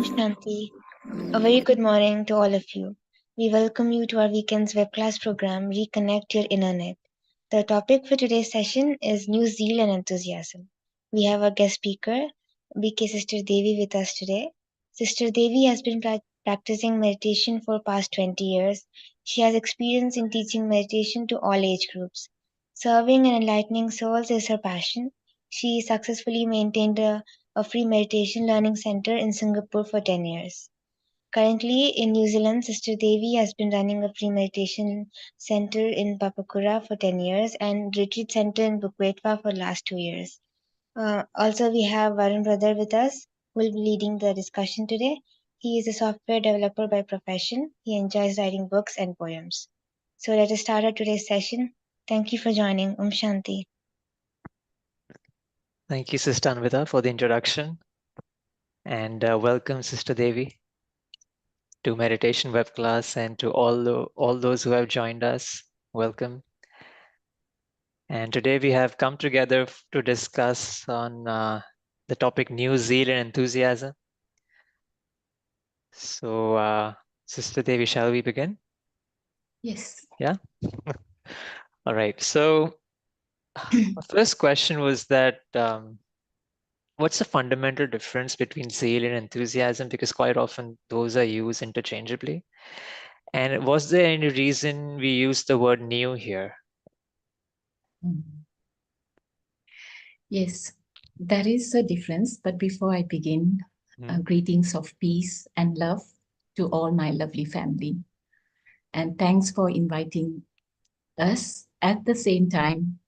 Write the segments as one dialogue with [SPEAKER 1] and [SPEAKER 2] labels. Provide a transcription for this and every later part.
[SPEAKER 1] Shanti. A very good morning to all of you. We welcome you to our weekend's web class program, Reconnect Your InnerNet. The topic for today's session is New Zeal and Enthusiasm. We have a guest speaker, BK Sister Devi, with us today. Sister Devi has been practicing meditation for past 20 years. She has experience in teaching meditation to all age groups. Serving and enlightening souls is her passion. She successfully maintained a free meditation learning center in Singapore for 10 years. Currently in New Zealand, Sister Devi has been running a free meditation center in Papakura for 10 years and retreat center in Buketwa for last 2 years. Also, we have Varun Brother with us who will be leading the discussion today. He is a software developer by profession. He enjoys writing books and poems. So let us start our today's session. Thank you for joining. Shanti.
[SPEAKER 2] Thank you, Sister Anvita, for the introduction. And welcome, Sister Devi, to Meditation Web Class, and to all those who have joined us. Welcome. And today we have come together to discuss on the topic New Zeal and Enthusiasm. So, Sister Devi, shall we begin?
[SPEAKER 3] Yes.
[SPEAKER 2] Yeah? All right. So, my first question was that what's the fundamental difference between zeal and enthusiasm? Because quite often those are used interchangeably. And was there any reason we used the word new here?
[SPEAKER 3] Yes, there is a difference. But before I begin, greetings of peace and love to all my lovely family. And thanks for inviting us. At the same time,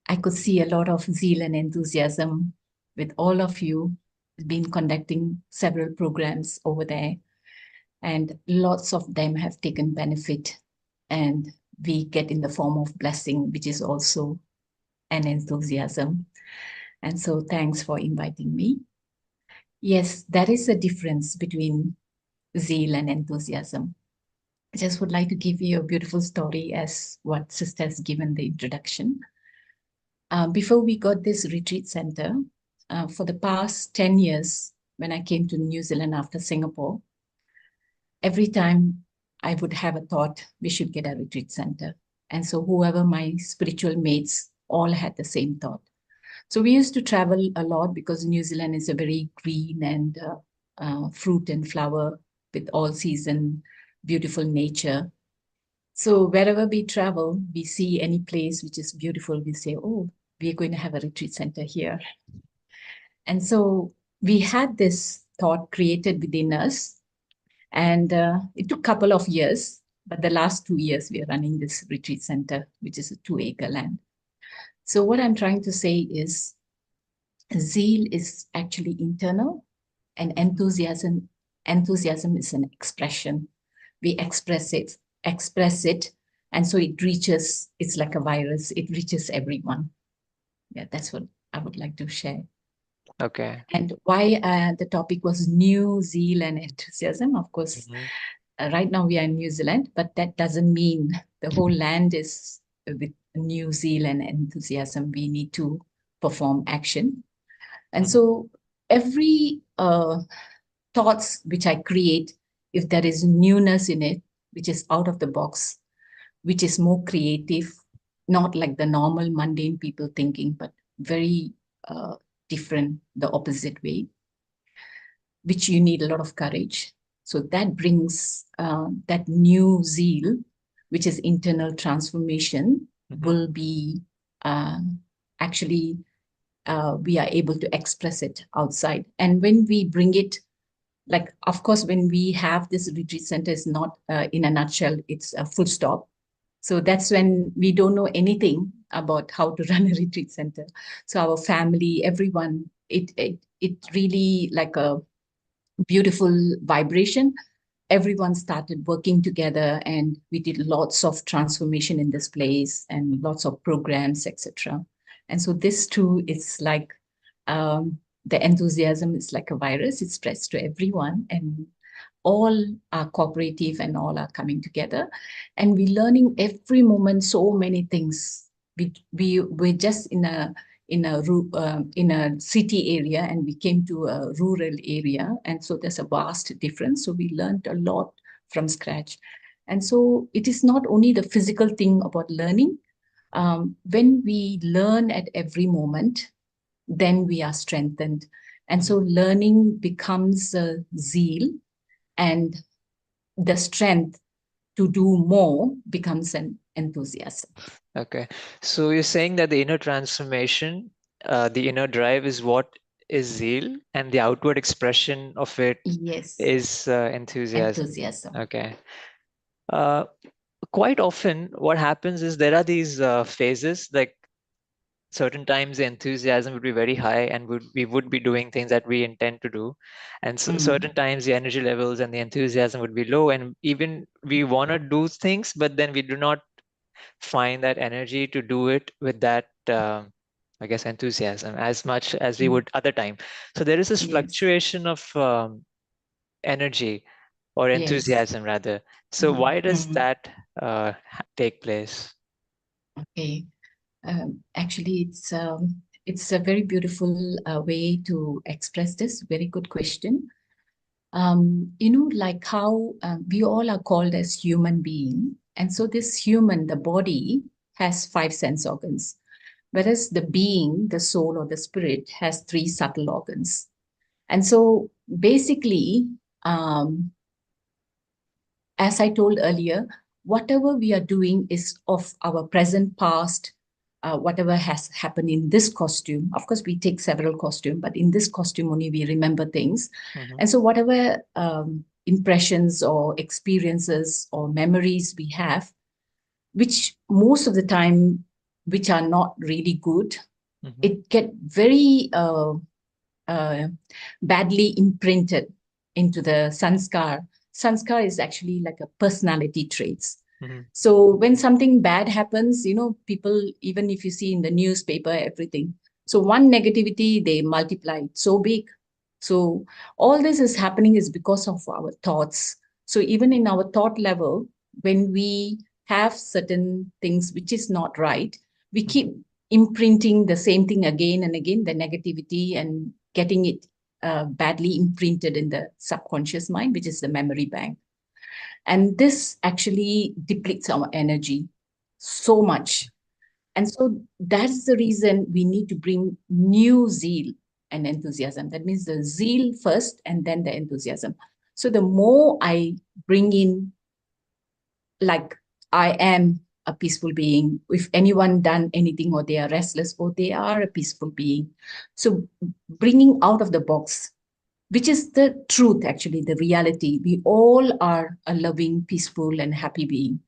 [SPEAKER 3] I could see a lot of zeal and enthusiasm with all of you. Been conducting several programs over there, and lots of them have taken benefit, and we get in the form of blessing, which is also an enthusiasm. And so thanks for inviting me. Yes, there is a difference between zeal and enthusiasm. I just would like to give you a beautiful story as what Sister has given the introduction. Before we got this retreat center, for the past 10 years, when I came to New Zealand after Singapore, every time I would have a thought, we should get a retreat center. And so whoever my spiritual mates all had the same thought. So we used to travel a lot because New Zealand is a very green and fruit and flower with all season, beautiful nature. So wherever we travel, we see any place which is beautiful, we say, oh, we're going to have a retreat center here. And so we had this thought created within us. And it took a couple of years, but the last 2 years we are running this retreat center, which is a 2-acre land. So what I'm trying to say is zeal is actually internal, and enthusiasm is an expression. We express it, and so it reaches, it's like a virus, it reaches everyone. Yeah, that's what I would like to share.
[SPEAKER 2] Okay.
[SPEAKER 3] And why the topic was new zeal and enthusiasm. Of course, right now we are in New Zealand, but that doesn't mean the whole land is with new zeal and enthusiasm. We need to perform action. And so every thoughts which I create, if there is newness in it, which is out of the box, which is more creative, not like the normal mundane people thinking, but very different, the opposite way, which you need a lot of courage. So that brings that new zeal, which is internal transformation, will be actually, we are able to express it outside. And when we bring it, like, of course, when we have this retreat center, it's not in a nutshell, it's a full stop. So that's when we don't know anything about how to run a retreat center. So our family, everyone, it really like a beautiful vibration. Everyone started working together, and we did lots of transformation in this place and lots of programs, etc. And so this too is like the enthusiasm is like a virus. It spreads to everyone, and all are cooperative and all are coming together. And we're learning every moment so many things. We're just in a in a city area and we came to a rural area. And so there's a vast difference. So we learned a lot from scratch. And so it is not only the physical thing about learning. When we learn at every moment, then we are strengthened. And so learning becomes zeal, and the strength to do more becomes an enthusiasm.
[SPEAKER 2] Okay. So you're saying that the inner transformation, the inner drive is what is zeal, and the outward expression of it is enthusiasm. Okay. Quite often what happens is there are these phases, like certain times the enthusiasm would be very high and we would be doing things that we intend to do, and certain times the energy levels and the enthusiasm would be low, and even we want to do things, but then we do not find that energy to do it with that I guess enthusiasm as much as we would other time. So there is this fluctuation of energy or enthusiasm rather. So why does that take place?
[SPEAKER 3] Okay. Actually, it's a very beautiful way to express this. Very good question. Like how we all are called as human being. And so this human, the body, has 5 sense organs, whereas the being, the soul or the spirit, has 3 subtle organs. And so basically, as I told earlier, whatever we are doing is of our present, past, whatever has happened in this costume. Of course, we take several costumes, but in this costume only we remember things. And so whatever impressions or experiences or memories we have, which most of the time, which are not really good, it get very badly imprinted into the sanskar. Sanskar is actually like a personality traits. So when something bad happens, people, even if you see in the newspaper, everything. So one negativity, they multiply it so big. So all this is happening is because of our thoughts. So even in our thought level, when we have certain things which is not right, we keep imprinting the same thing again and again, the negativity, and getting it badly imprinted in the subconscious mind, which is the memory bank. And this actually depletes our energy so much. And so that's the reason we need to bring new zeal and enthusiasm. That means the zeal first and then the enthusiasm. So the more I bring in, like, I am a peaceful being. If anyone done anything or they are restless or they are a peaceful being. So bringing out of the box, which is the truth, actually, the reality. We all are a loving, peaceful, and happy being.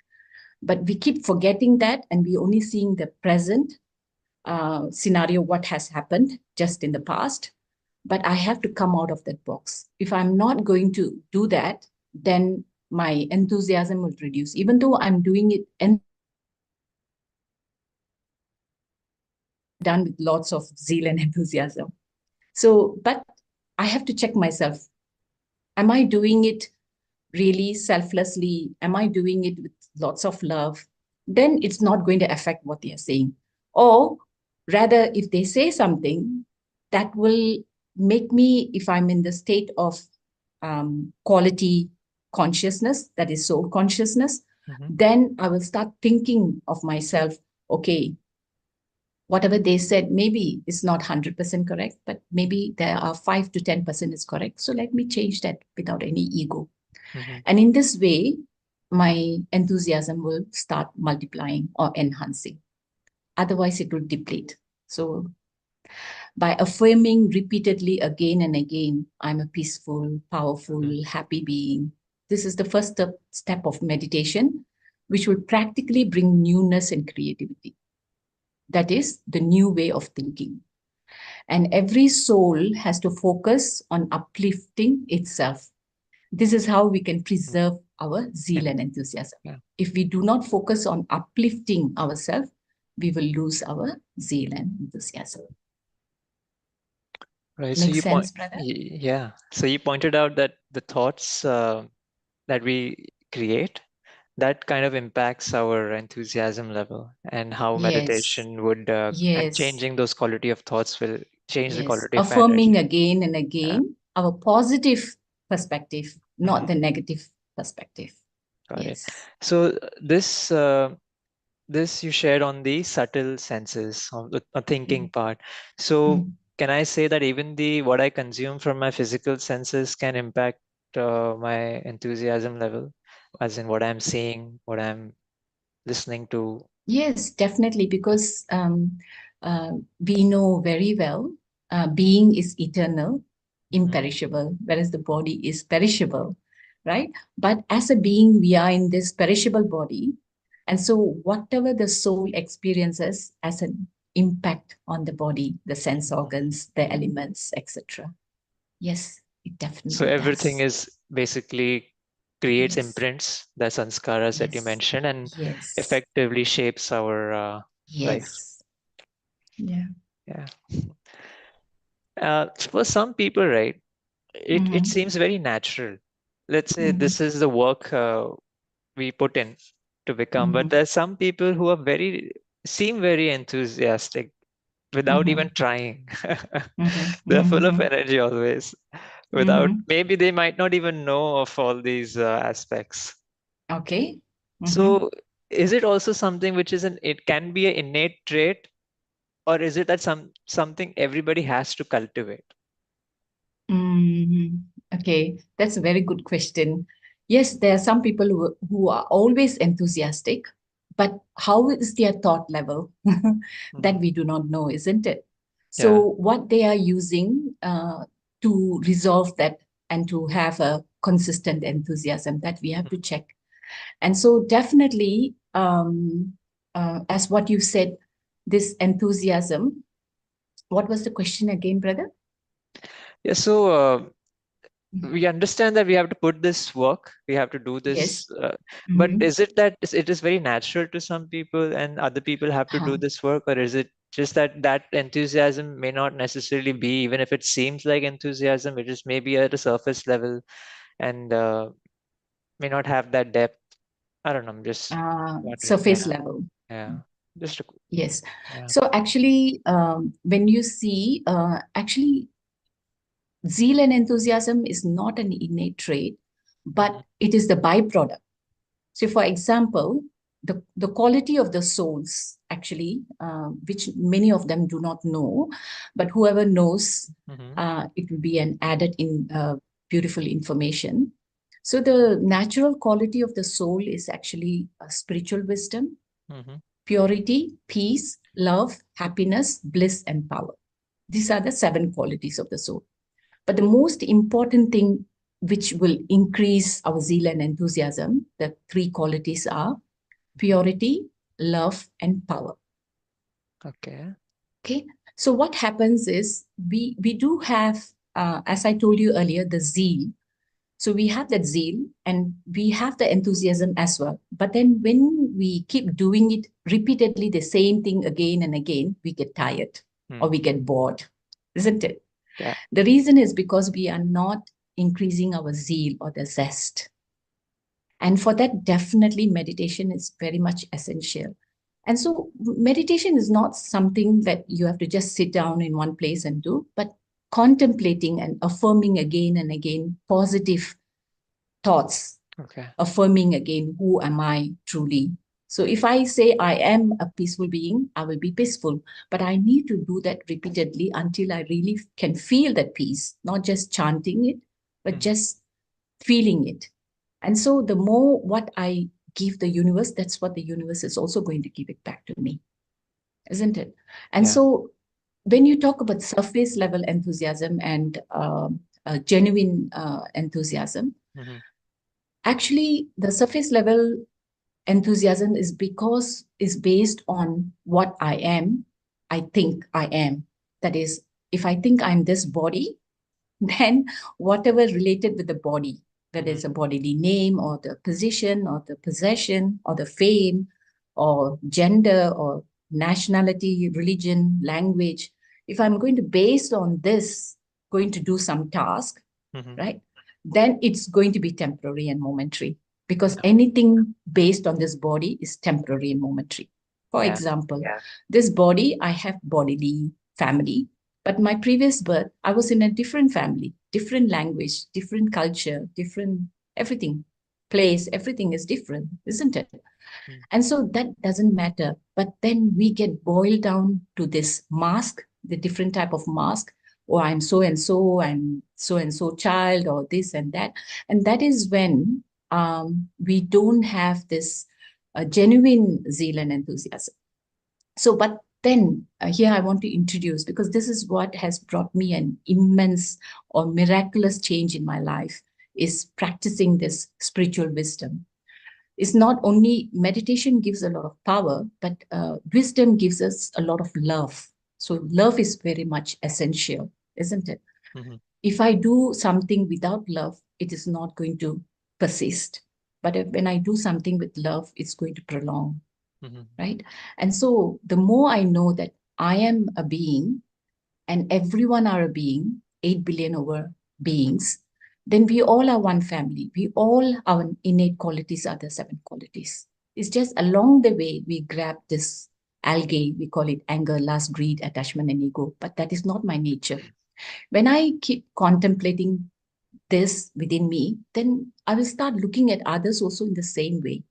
[SPEAKER 3] But we keep forgetting that, and we only seeing the present scenario, what has happened just in the past. But I have to come out of that box. If I'm not going to do that, then my enthusiasm will reduce, even though I'm doing it and done with lots of zeal and enthusiasm. So, but I have to check myself. Am I doing it really selflessly? Am I doing it with lots of love? Then it's not going to affect what they are saying. Or rather, if they say something, that will make me, if I'm in the state of quality consciousness, that is soul consciousness, then I will start thinking of myself, okay, whatever they said, maybe it's not 100% correct, but maybe there are 5 to 10% is correct. So let me change that without any ego. And in this way, my enthusiasm will start multiplying or enhancing. Otherwise, it will deplete. So by affirming repeatedly again and again, I'm a peaceful, powerful, happy being. This is the first step of meditation, which will practically bring newness and creativity. That is the new way of thinking. And every soul has to focus on uplifting itself. This is how we can preserve our zeal and enthusiasm. If we do not focus on uplifting ourselves, we will lose our zeal and enthusiasm.
[SPEAKER 2] Right.
[SPEAKER 3] Makes sense, brother?
[SPEAKER 2] Yeah. So you pointed out that the thoughts that we create, that kind of impacts our enthusiasm level, and how
[SPEAKER 3] Yes.
[SPEAKER 2] meditation would and
[SPEAKER 3] Yes.
[SPEAKER 2] changing those quality of thoughts will change the
[SPEAKER 3] Yes.
[SPEAKER 2] quality of
[SPEAKER 3] Affirming
[SPEAKER 2] energy.
[SPEAKER 3] again and again our positive perspective, not
[SPEAKER 2] Mhm.
[SPEAKER 3] the negative perspective.
[SPEAKER 2] Got it.
[SPEAKER 3] Yes.
[SPEAKER 2] So this you shared on the subtle senses of the thinking part. So
[SPEAKER 3] Mm.
[SPEAKER 2] can I say that even the what I consume from my physical senses can impact my enthusiasm level, as in what I'm seeing, what I'm listening to?
[SPEAKER 3] Yes, definitely, because we know very well being is eternal, imperishable, whereas the body is perishable, right? But as a being, we are in this perishable body. And so whatever the soul experiences as an impact on the body, the sense organs, the elements, etc. Yes, it
[SPEAKER 2] So
[SPEAKER 3] definitely
[SPEAKER 2] everything
[SPEAKER 3] does.
[SPEAKER 2] is basically creates
[SPEAKER 3] Yes,
[SPEAKER 2] imprints, the sanskaras that you
[SPEAKER 3] yes,
[SPEAKER 2] mentioned, and
[SPEAKER 3] yes,
[SPEAKER 2] effectively shapes our life.
[SPEAKER 3] yes. Yeah.
[SPEAKER 2] Yeah. For some people, right, it
[SPEAKER 3] Mm-hmm.
[SPEAKER 2] seems very natural. Let's say
[SPEAKER 3] Mm-hmm.
[SPEAKER 2] this is the work we put in to become,
[SPEAKER 3] Mm-hmm.
[SPEAKER 2] but there's some people who are seem very enthusiastic without
[SPEAKER 3] Mm-hmm.
[SPEAKER 2] even trying.
[SPEAKER 3] Mm-hmm.
[SPEAKER 2] They're full of
[SPEAKER 3] Mm-hmm.
[SPEAKER 2] energy always. Without,
[SPEAKER 3] Mm-hmm.
[SPEAKER 2] maybe they might not even know of all these aspects.
[SPEAKER 3] Okay. Mm-hmm.
[SPEAKER 2] So is it also something which it can be an innate trait, or is it that something everybody has to cultivate?
[SPEAKER 3] Mm-hmm. Okay, that's a very good question. Yes, there are some people who are always enthusiastic, but how is their thought level? That
[SPEAKER 2] Mhm.
[SPEAKER 3] we do not know, isn't it?
[SPEAKER 2] Yeah.
[SPEAKER 3] So, what they are using to resolve that and to have a consistent enthusiasm, that we have to check. And so, definitely, as what you said, this enthusiasm. What was the question again, brother?
[SPEAKER 2] Yeah. So we understand that we have to put this work, we have to do this,
[SPEAKER 3] Yes.
[SPEAKER 2] but
[SPEAKER 3] Mm-hmm.
[SPEAKER 2] is it that it is very natural to some people and other people have to do
[SPEAKER 3] Huh.
[SPEAKER 2] this work, or is it just that that enthusiasm may not necessarily be, even if it seems like enthusiasm, it is maybe at a surface level and may not have that depth? I don't know. I'm just wondering.
[SPEAKER 3] Surface
[SPEAKER 2] Yeah.
[SPEAKER 3] level.
[SPEAKER 2] Yeah. Just a,
[SPEAKER 3] Yes.
[SPEAKER 2] yeah.
[SPEAKER 3] So actually, when you see, actually, zeal and enthusiasm is not an innate trait,
[SPEAKER 2] Mhm.
[SPEAKER 3] but it is the byproduct. So, for example, the quality of the souls, actually, which many of them do not know, but whoever knows,
[SPEAKER 2] Mhm.
[SPEAKER 3] it will be an added beautiful information. So, the natural quality of the soul is actually spiritual wisdom,
[SPEAKER 2] Mhm.
[SPEAKER 3] purity, peace, love, happiness, bliss, and power. These are the 7 qualities of the soul. But the most important thing which will increase our zeal and enthusiasm, the 3 qualities are purity, love, and power.
[SPEAKER 2] Okay.
[SPEAKER 3] Okay. So what happens is we do have, as I told you earlier, the zeal. So we have that zeal and we have the enthusiasm as well. But then when we keep doing it repeatedly, the same thing again and again, we get tired or we get bored, isn't it?
[SPEAKER 2] Yeah.
[SPEAKER 3] The reason is because we are not increasing our zeal or the zest. And for that, definitely meditation is very much essential. And so meditation is not something that you have to just sit down in one place and do, but contemplating and affirming again and again positive thoughts,
[SPEAKER 2] Okay.
[SPEAKER 3] affirming again, who am I truly? So if I say I am a peaceful being, I will be peaceful. But I need to do that repeatedly until I really can feel that peace, not just chanting it, but
[SPEAKER 2] Mhm.
[SPEAKER 3] just feeling it. And so the more what I give the universe, that's what the universe is also going to give it back to me, isn't it? And
[SPEAKER 2] Yeah.
[SPEAKER 3] so when you talk about surface level enthusiasm and genuine enthusiasm,
[SPEAKER 2] Mhm.
[SPEAKER 3] actually the surface level enthusiasm is based on what I think I am. That is, if I think I'm this body, then whatever related with the body, whether
[SPEAKER 2] Mhm.
[SPEAKER 3] it's a bodily name or the position or the possession or the fame or gender or nationality, religion, language, if I'm going to based on this, going to do some task,
[SPEAKER 2] Mhm.
[SPEAKER 3] right? Then it's going to be temporary and momentary. because anything based on this body is temporary and momentary. For
[SPEAKER 2] Yeah.
[SPEAKER 3] example, this body, I have bodily family, but my previous birth, I was in a different family, different language, different culture, different everything, place, everything is different, isn't it? And so that doesn't matter. But then we get boiled down to this mask, the different type of mask, or I'm so and so child, or this and that. And that is when we don't have this genuine zeal and enthusiasm. So, but then here I want to introduce, because this is what has brought me an immense or miraculous change in my life, is practicing this spiritual wisdom. It's not only meditation gives a lot of power, but wisdom gives us a lot of love. So love is very much essential, isn't it? If I do something without love, it is not going to persist. But when I do something with love, it's going to prolong, right? And so the more I know that I am a being and everyone are a being, 8 billion over beings, then we all are one family. We all, our innate qualities are the 7 qualities. It's just along the way, we grab this algae, we call it anger, lust, greed, attachment, and ego, but that is not my nature. When I keep contemplating this within me, then I will start looking at others also in the same way.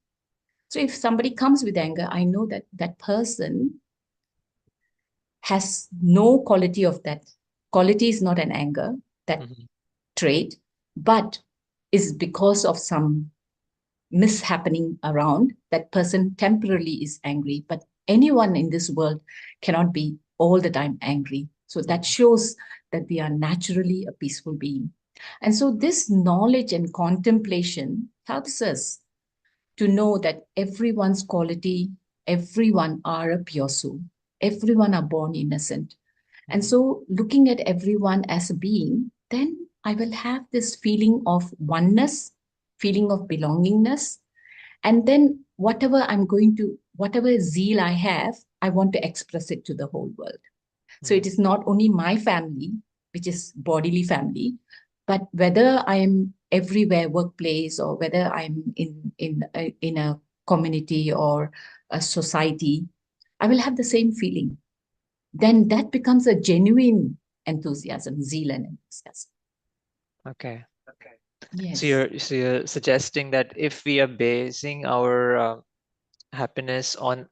[SPEAKER 3] So if somebody comes with anger, I know that that person has no quality of that. Quality is not an anger, that trait, but is because of some mishappening around, that person temporarily is angry. But anyone in this world cannot be all the time angry. So that shows that we are naturally a peaceful being. And so this knowledge and contemplation helps us to know that everyone's quality, everyone are a pure soul, everyone are born innocent. And so looking at everyone as a being, then I will have this feeling of oneness, feeling of belongingness. And then whatever zeal I have, I want to express it to the whole world. So it is not only my family, which is bodily family, but whether I am everywhere, workplace, or whether I'm in a community or a society, I will have the same feeling. Then that becomes a genuine enthusiasm, zeal and enthusiasm.
[SPEAKER 2] Okay.
[SPEAKER 3] Yes.
[SPEAKER 2] So you're suggesting that if we are basing our happiness on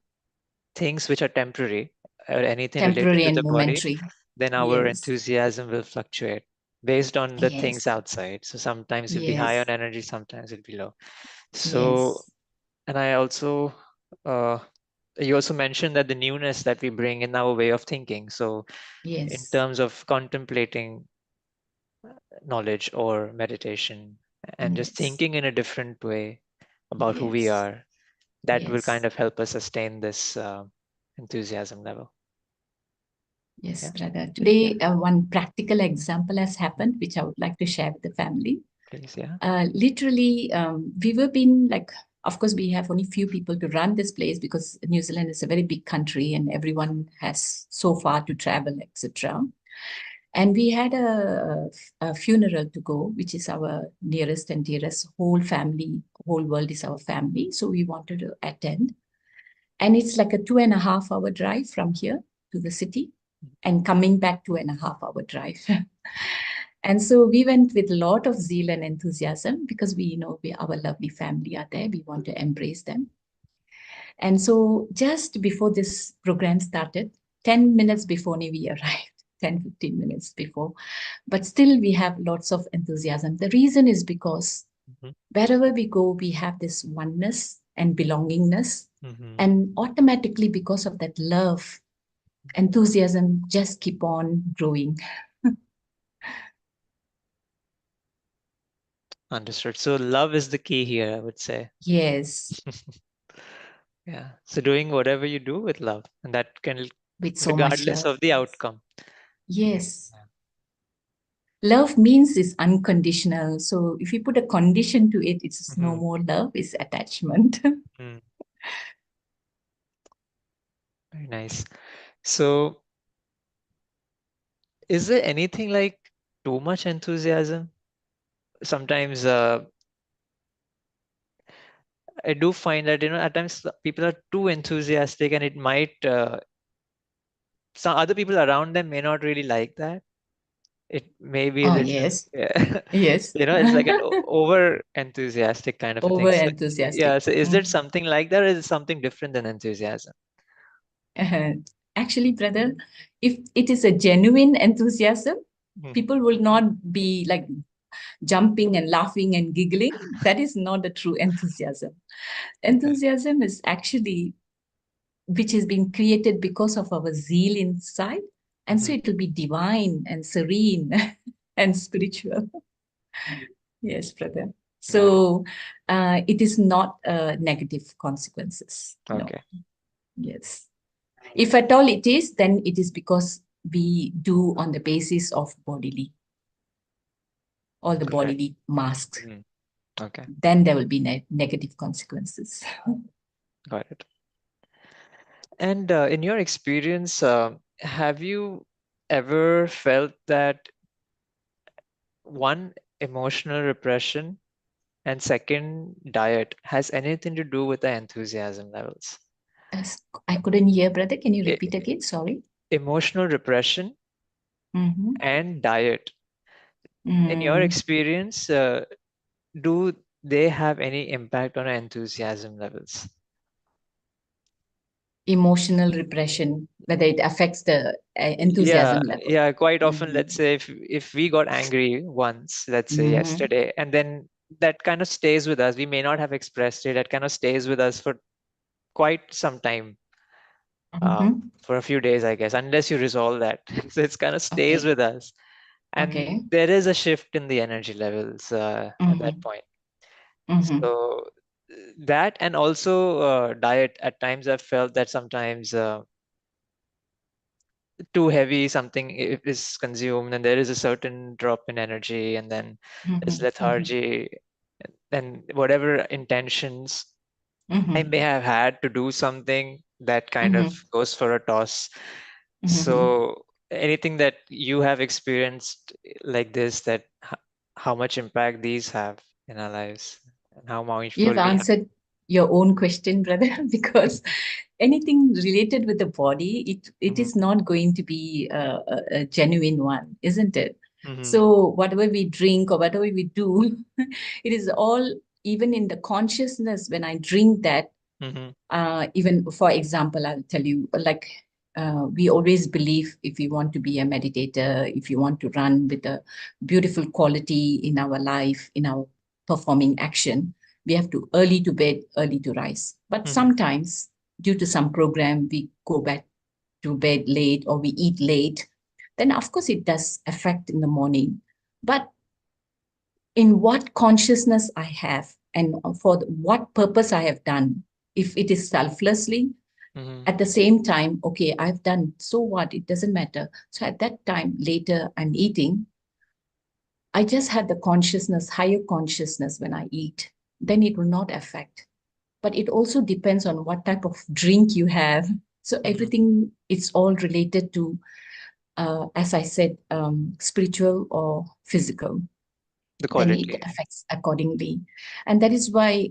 [SPEAKER 2] things which are temporary or anything
[SPEAKER 3] Temporary
[SPEAKER 2] related to
[SPEAKER 3] and
[SPEAKER 2] the body,
[SPEAKER 3] momentary.
[SPEAKER 2] then our
[SPEAKER 3] Yes.
[SPEAKER 2] enthusiasm will fluctuate based on the
[SPEAKER 3] Yes.
[SPEAKER 2] things outside. So sometimes it'll be high on energy, sometimes it'll be low. So,
[SPEAKER 3] Yes.
[SPEAKER 2] and I also, you also mentioned that the newness that we bring in our way of thinking. So in
[SPEAKER 3] Yes.
[SPEAKER 2] terms of contemplating knowledge or meditation and just thinking in a different way about who we are, that will kind of help us sustain this enthusiasm level.
[SPEAKER 3] Yes,
[SPEAKER 2] Yeah.
[SPEAKER 3] brother. Today, one practical example has happened, which I would like to share with the family.
[SPEAKER 2] Please, yeah.
[SPEAKER 3] Literally, we were being like, of course, we have only few people to run this place because New Zealand is a very big country and everyone has so far to travel, etc. And we had a funeral to go, which is our nearest and dearest. Whole family, whole world is our family. So we wanted to attend. And it's like a 2.5 hour drive from here to the city, and coming back 2.5 hour drive. And so we went with a lot of zeal and enthusiasm because we know our lovely family are there. We want to embrace them. And so just before this program started, 10 minutes before we arrived, 10, 15 minutes before, but still we have lots of enthusiasm. The reason is because wherever we go, we have this oneness and belongingness. And automatically, because of that love, enthusiasm just keep on growing.
[SPEAKER 2] Understood. So love is the key here, I would say.
[SPEAKER 3] Yes.
[SPEAKER 2] Yeah. So doing whatever you do with love, and that can,
[SPEAKER 3] With so much
[SPEAKER 2] regardless
[SPEAKER 3] love.
[SPEAKER 2] of the outcome.
[SPEAKER 3] Yes. Love means is unconditional. So if you put a condition to it, it's no more love, it's attachment.
[SPEAKER 2] Very nice. So is there anything like too much enthusiasm? Sometimes I do find that, at times people are too enthusiastic, and it might, some other people around them may not really like that. It may be a
[SPEAKER 3] Oh,
[SPEAKER 2] little,
[SPEAKER 3] yes.
[SPEAKER 2] yeah.
[SPEAKER 3] Yes.
[SPEAKER 2] It's like an over enthusiastic kind of a thing.
[SPEAKER 3] Over
[SPEAKER 2] So,
[SPEAKER 3] enthusiastic.
[SPEAKER 2] yeah. So is there something like that, or is it something different than enthusiasm?
[SPEAKER 3] Actually, brother, if it is a genuine enthusiasm,
[SPEAKER 2] Mhm.
[SPEAKER 3] people will not be like jumping and laughing and giggling. That is not a true enthusiasm. Enthusiasm is actually which is being created because of our zeal inside. And so it will be divine and serene and spiritual. Yes, brother. So it is not negative consequences.
[SPEAKER 2] Okay.
[SPEAKER 3] No. Yes. If at all it is, then it is because we do on the basis of bodily, all the bodily masks.
[SPEAKER 2] Okay.
[SPEAKER 3] Then there will be negative consequences.
[SPEAKER 2] Got it. And in your experience, have you ever felt that one, emotional repression, and second, diet has anything to do with the enthusiasm levels?
[SPEAKER 3] I couldn't hear, brother. Can you repeat again? Sorry.
[SPEAKER 2] Emotional repression and diet. In your experience, do they have any impact on enthusiasm levels?
[SPEAKER 3] Emotional repression, whether it affects the enthusiasm level.
[SPEAKER 2] Yeah, quite often, let's say if we got angry once, let's say yesterday, and then that kind of stays with us. We may not have expressed it. That kind of stays with us for quite some time, for a few days, I guess, unless you resolve that. So it's kind of stays with us. And there is a shift in the energy levels at that point. So that, and also diet, at times I've felt that sometimes too heavy something is consumed, and there is a certain drop in energy, and then there's lethargy, and whatever intentions I may have had to do something, that kind of goes for a toss. So anything that you have experienced like this, that how much impact these have in our lives, and how
[SPEAKER 3] You
[SPEAKER 2] mindful
[SPEAKER 3] have
[SPEAKER 2] we are?
[SPEAKER 3] answered your own question, brother, because anything related with the body, it is not going to be a genuine one, isn't it? So whatever we drink or whatever we do, it is all, even in the consciousness, when I drink that, even for example, I'll tell you, like we always believe if you want to be a meditator, if you want to run with a beautiful quality in our life, in our performing action, we have to early to bed, early to rise. But sometimes, due to some program, we go back to bed late or we eat late. Then, of course, it does affect in the morning. But in what consciousness I have and for what purpose I have done, if it is selflessly, at the same time, okay, I've done, so what? It doesn't matter. So at that time, later, I'm eating. I just had the consciousness, higher consciousness when I eat. Then it will not affect. But it also depends on what type of drink you have. So everything, it's all related to, as I said, spiritual or physical.
[SPEAKER 2] The
[SPEAKER 3] Then it
[SPEAKER 2] quality.
[SPEAKER 3] affects accordingly. And that is why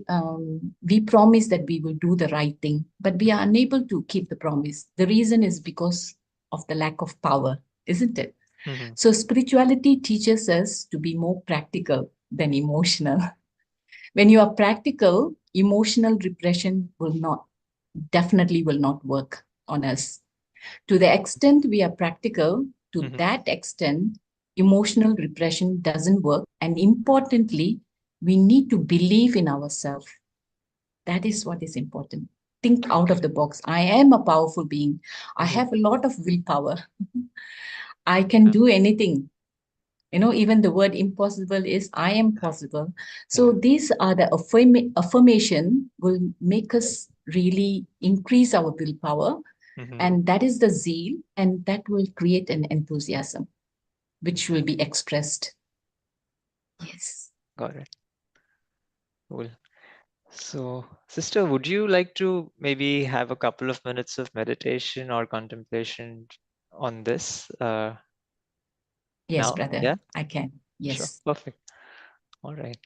[SPEAKER 3] we promise that we will do the right thing, but we are unable to keep the promise. The reason is because of the lack of power, isn't it? So spirituality teaches us to be more practical than emotional. When you are practical, emotional repression definitely will not work on us. To the extent we are practical, to that extent, emotional repression doesn't work. And importantly, we need to believe in ourselves. That is what is important. Think out of the box. I am a powerful being. I have a lot of willpower. I can do anything. Even the word impossible is I am possible. So these are the affirmation will make us really increase our willpower. And that is the zeal, and that will create an enthusiasm, which will be expressed. Yes.
[SPEAKER 2] Got it. Cool. So, sister, would you like to maybe have a couple of minutes of meditation or contemplation on this?
[SPEAKER 3] Yes,
[SPEAKER 2] Now?
[SPEAKER 3] brother,
[SPEAKER 2] Yeah?
[SPEAKER 3] I can. Yes.
[SPEAKER 2] Sure. Perfect. All right.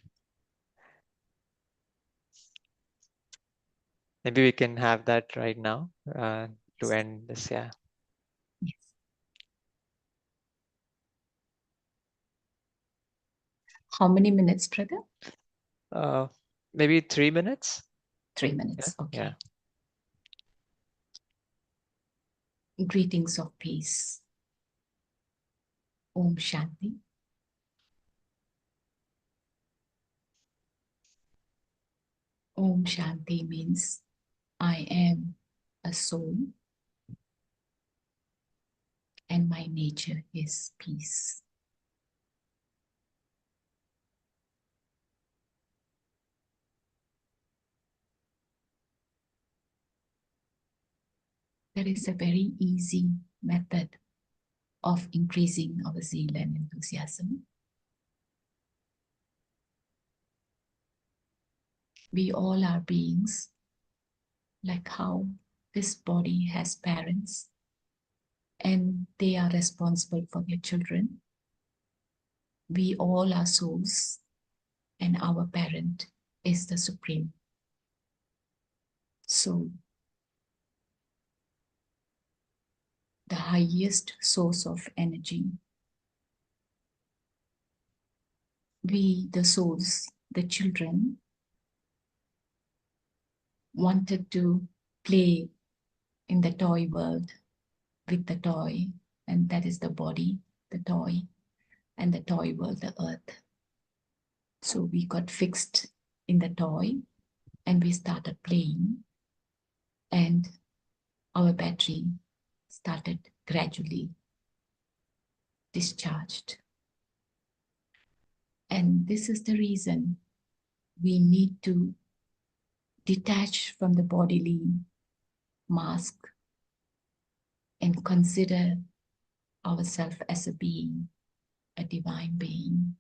[SPEAKER 2] Maybe we can have that right now to
[SPEAKER 3] Yes.
[SPEAKER 2] end this. Yeah.
[SPEAKER 3] Yes. How many minutes, brother?
[SPEAKER 2] Maybe 3 minutes.
[SPEAKER 3] 3 minutes.
[SPEAKER 2] Yeah.
[SPEAKER 3] Okay.
[SPEAKER 2] Yeah.
[SPEAKER 3] Greetings of peace. Om Shanti. Om Shanti means I am a soul and my nature is peace. There is a very easy method of increasing our zeal and enthusiasm. We all are beings, like how this body has parents and they are responsible for their children. We all are souls and our parent is the Supreme Soul, the highest source of energy. We, the souls, the children, wanted to play in the toy world with the toy, and that is the body, the toy, and the toy world, the earth. So we got fixed in the toy and we started playing, and our battery started gradually discharged. And this is the reason we need to detach from the bodily mask and consider ourselves as a being, a divine being,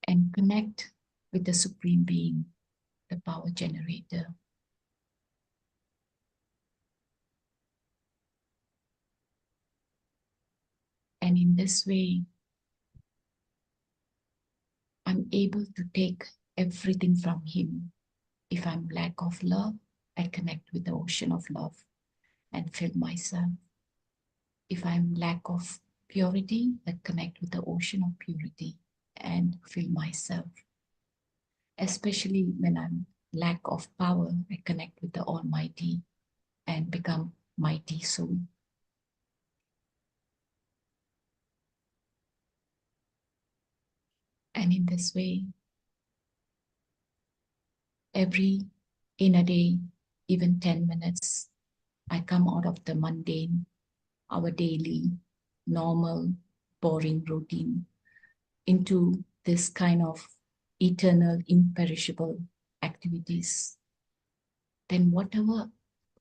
[SPEAKER 3] and connect with the Supreme Being, the power generator. And in this way, I'm able to take everything from him. If I'm lack of love, I connect with the ocean of love and fill myself. If I'm lack of purity, I connect with the ocean of purity and fill myself. Especially when I'm lack of power, I connect with the Almighty and become mighty soul. And in this way, in a day, even 10 minutes, I come out of the mundane, our daily, normal, boring routine into this kind of eternal, imperishable activities. Then whatever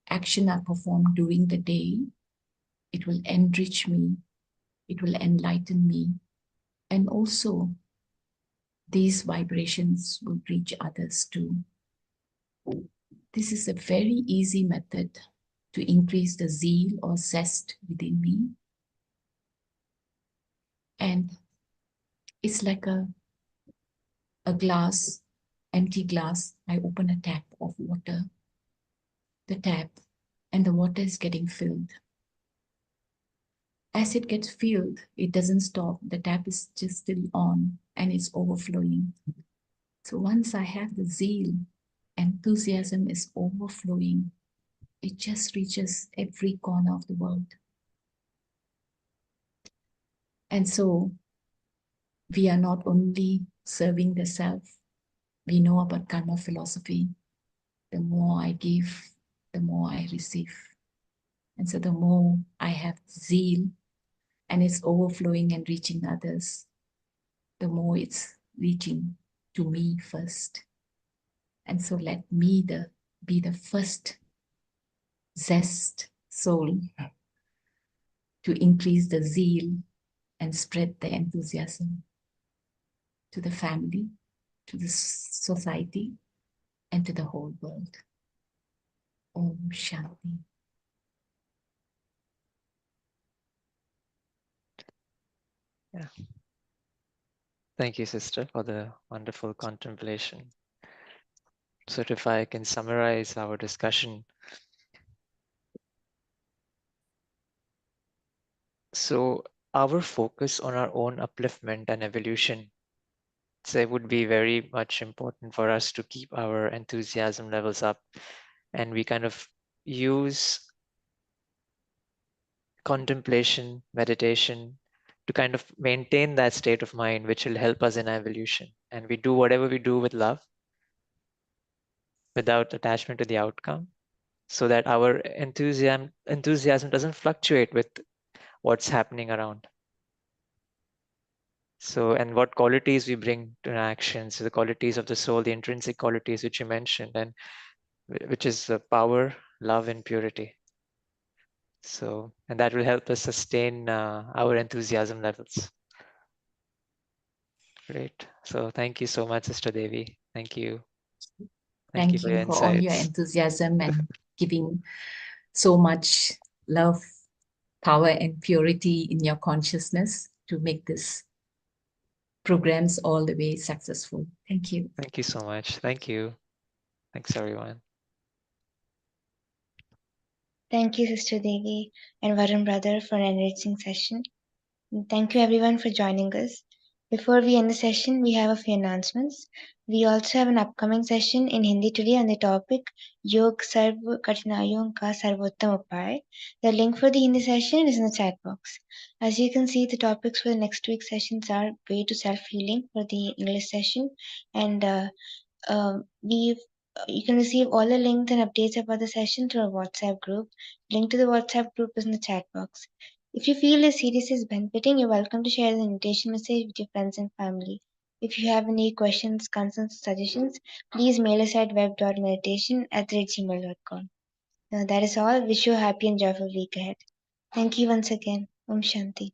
[SPEAKER 3] action I perform during the day, it will enrich me, it will enlighten me, and also these vibrations will reach others too. This is a very easy method to increase the zeal or zest within me. And it's like a glass, empty glass. I open a tap of water, the tap, and the water is getting filled. As it gets filled, it doesn't stop. The tap is just still on and it's overflowing. So once I have the zeal, enthusiasm is overflowing. It just reaches every corner of the world. And so we are not only serving the self, we know about karma philosophy. The more I give, the more I receive. And so the more I have zeal and it's overflowing and reaching others, the more it's reaching to me first. And so let me be the first zest soul to increase the zeal and spread the enthusiasm to the family, to the society, and to the whole world. Om Shanti.
[SPEAKER 2] Yeah. Thank you, sister, for the wonderful contemplation. So if I can summarize our discussion. So our focus on our own upliftment and evolution, so it would be very much important for us to keep our enthusiasm levels up, and we kind of use contemplation, meditation to kind of maintain that state of mind, which will help us in evolution. And we do whatever we do with love, without attachment to the outcome, so that our enthusiasm doesn't fluctuate with what's happening around. So, and what qualities we bring to an action, so the qualities of the soul, the intrinsic qualities which you mentioned, and which is the power, love, and purity. So, and that will help us sustain our enthusiasm levels. Great. So thank you so much, Sister Devi. Thank you. Thank you for your
[SPEAKER 3] for all your
[SPEAKER 2] insights.
[SPEAKER 3] enthusiasm and giving so much love, power, and purity in your consciousness to make this programs all the way successful. Thank you.
[SPEAKER 2] Thank you so much. Thank you. Thanks, everyone.
[SPEAKER 1] Thank you, Sister Devi and Varun brother, for an enriching session. And thank you everyone for joining us. Before we end the session, we have a few announcements. We also have an upcoming session in Hindi today on the topic योग सर्व कठिनाइयों का सर्वोत्तम उपाय. The link for the Hindi session is in the chat box. As you can see, the topics for the next week's sessions are way to self-healing for the English session, and we you can receive all the links and updates about the session through our WhatsApp group. Link to the WhatsApp group is in the chat box. If you feel this series is benefiting, you're welcome to share the invitation message with your friends and family. If you have any questions, concerns, suggestions, please mail us at web.meditation@gmail.com. Now that is all. Wish you a happy and joyful week ahead. Thank you once again. Om Shanti.